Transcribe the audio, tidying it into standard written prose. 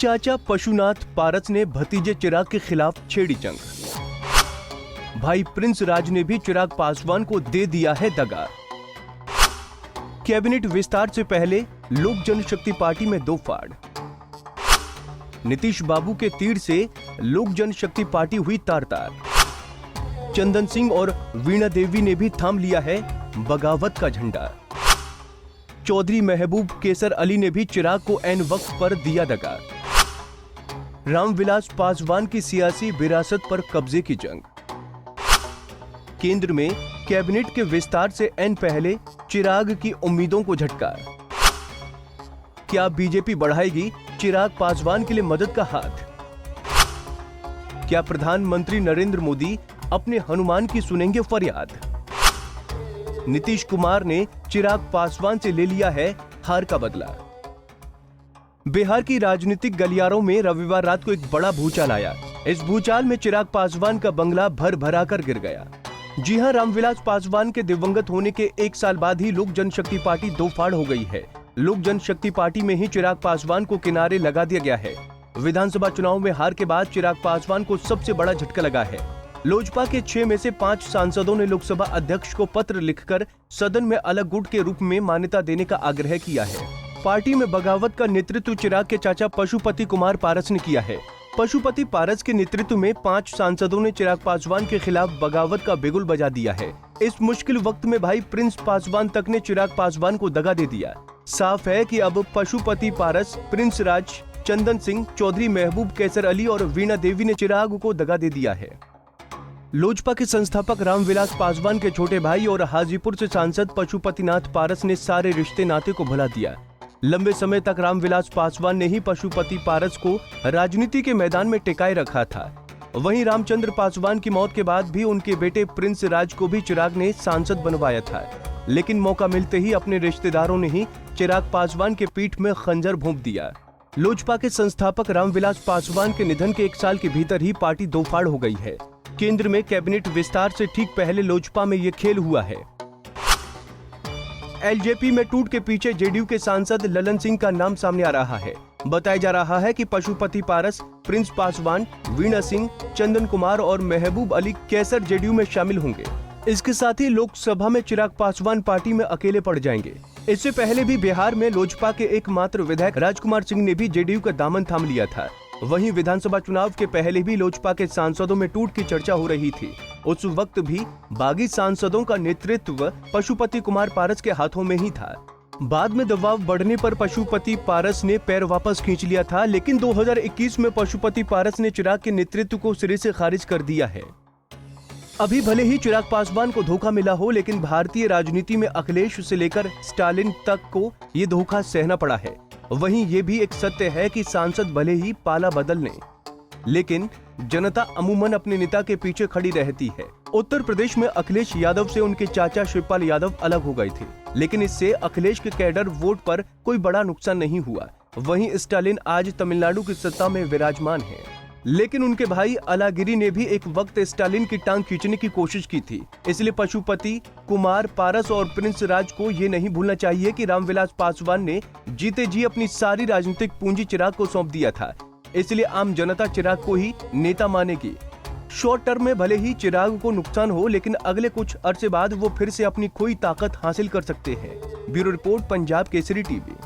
चाचा पशुनाथ पारस ने भतीजे चिराग के खिलाफ छेड़ी जंग। भाई प्रिंस राज ने भी चिराग पासवान को दे दिया है दगा। कैबिनेट विस्तार से पहले लोक जनशक्ति पार्टी में दो फाड़। नीतीश बाबू के तीर से लोक जनशक्ति पार्टी हुई तार-तार। चंदन सिंह और वीणा देवी ने भी थाम लिया है बगावत का झंडा। चौधरी महबूब केसर अली ने भी चिराग को ऐन वक्त पर दिया दगा। रामविलास पासवान की सियासी विरासत पर कब्जे की जंग। केंद्र में कैबिनेट के विस्तार से ऐन पहले चिराग की उम्मीदों को झटका। क्या बीजेपी बढ़ाएगी चिराग पासवान के लिए मदद का हाथ? क्या प्रधानमंत्री नरेंद्र मोदी अपने हनुमान की सुनेंगे फरियाद? नीतीश कुमार ने चिराग पासवान से ले लिया है हार का बदला। बिहार की राजनीतिक गलियारों में रविवार रात को एक बड़ा भूचाल आया। इस भूचाल में चिराग पासवान का बंगला भर भरा कर गिर गया। जी हां, रामविलास पासवान के दिवंगत होने के एक साल बाद ही लोक जनशक्ति पार्टी दो फाड़ हो गई है। लोक जनशक्ति पार्टी में ही चिराग पासवान को किनारे लगा दिया गया है। विधानसभा चुनाव में हार के बाद चिराग पासवान को सबसे बड़ा झटका लगा है। लोजपा के 6 में से 5 सांसदों ने लोकसभा अध्यक्ष को पत्र लिखकर सदन में अलग गुट के रूप में मान्यता देने का आग्रह किया है। पार्टी में बगावत का नेतृत्व चिराग के चाचा पशुपति कुमार पारस ने किया है। पशुपति पारस के नेतृत्व में 5 सांसदों ने चिराग पासवान के खिलाफ बगावत का बिगुल बजा दिया है। इस मुश्किल वक्त में भाई प्रिंस पासवान तक ने चिराग पासवान को दगा दे दिया। साफ है कि अब पशुपति पारस, प्रिंस राज, चंदन सिंह, चौधरी महबूब केसर अली और वीणा देवी ने चिराग को दगा दे दिया है। लोजपा के संस्थापक रामविलास पासवान के छोटे भाई और हाजीपुर से सांसद पशुपतिनाथ पारस ने सारे रिश्ते नाते को भुला दिया। लंबे समय तक रामविलास पासवान ने ही पशुपति पारस को राजनीति के मैदान में टिकाए रखा था। वहीं रामचंद्र पासवान की मौत के बाद भी उनके बेटे प्रिंस राज को भी चिराग ने सांसद बनवाया था, लेकिन मौका मिलते ही अपने रिश्तेदारों ने ही चिराग पासवान के पीठ में खंजर भोंक दिया। लोजपा के संस्थापक रामविलास पासवान के निधन के 1 साल के भीतर ही पार्टी दो फाड़ हो गई है। केंद्र में कैबिनेट विस्तार से ठीक पहले लोजपा में ये खेल हुआ है। एलजेपी में टूट के पीछे जेडीयू के सांसद ललन सिंह का नाम सामने आ रहा है। बताया जा रहा है कि पशुपति पारस, प्रिंस पासवान, वीणा सिंह, चंदन कुमार और महबूब अली केसर जेडीयू में शामिल होंगे। इसके साथ ही लोकसभा में चिराग पासवान पार्टी में अकेले पड़ जाएंगे। इससे पहले भी बिहार में लोजपा के एकमात्र विधायक राजकुमार सिंह ने भी जेडीयू का दामन थाम लिया था। वहीं विधानसभा चुनाव के पहले भी लोजपा के सांसदों में टूट की चर्चा हो रही थी। उस वक्त भी बागी सांसदों का नेतृत्व पशुपति कुमार पारस के हाथों में ही था। बाद में दबाव बढ़ने पर पशुपति पारस ने पैर वापस खींच लिया था, लेकिन 2021 में पशुपति पारस ने चिराग के नेतृत्व को सिरे से खारिज कर दिया है। अभी भले ही चिराग पासवान को धोखा मिला हो, लेकिन भारतीय राजनीति में अखिलेश से लेकर स्टालिन तक को ये धोखा सहना पड़ा है। वहीं ये भी एक सत्य है कि सांसद भले ही पाला बदल लें, लेकिन जनता अमूमन अपने नेता के पीछे खड़ी रहती है। उत्तर प्रदेश में अखिलेश यादव से उनके चाचा शिवपाल यादव अलग हो गए थे, लेकिन इससे अखिलेश के कैडर वोट पर कोई बड़ा नुकसान नहीं हुआ। वहीं स्टालिन आज तमिलनाडु की सत्ता में विराजमान है, लेकिन उनके भाई अलागिरी ने भी एक वक्त स्टालिन की टांग खींचने की कोशिश की थी। इसलिए पशुपति कुमार पारस और प्रिंस राज को ये नहीं भूलना चाहिए कि रामविलास पासवान ने जीते जी अपनी सारी राजनीतिक पूंजी चिराग को सौंप दिया था। इसलिए आम जनता चिराग को ही नेता मानेगी। शॉर्ट टर्म में भले ही चिराग को नुकसान हो, लेकिन अगले कुछ अरसे बाद वो फिर से अपनी खोई ताकत हासिल कर सकते हैं। Bureau report, Punjab Kesari TV.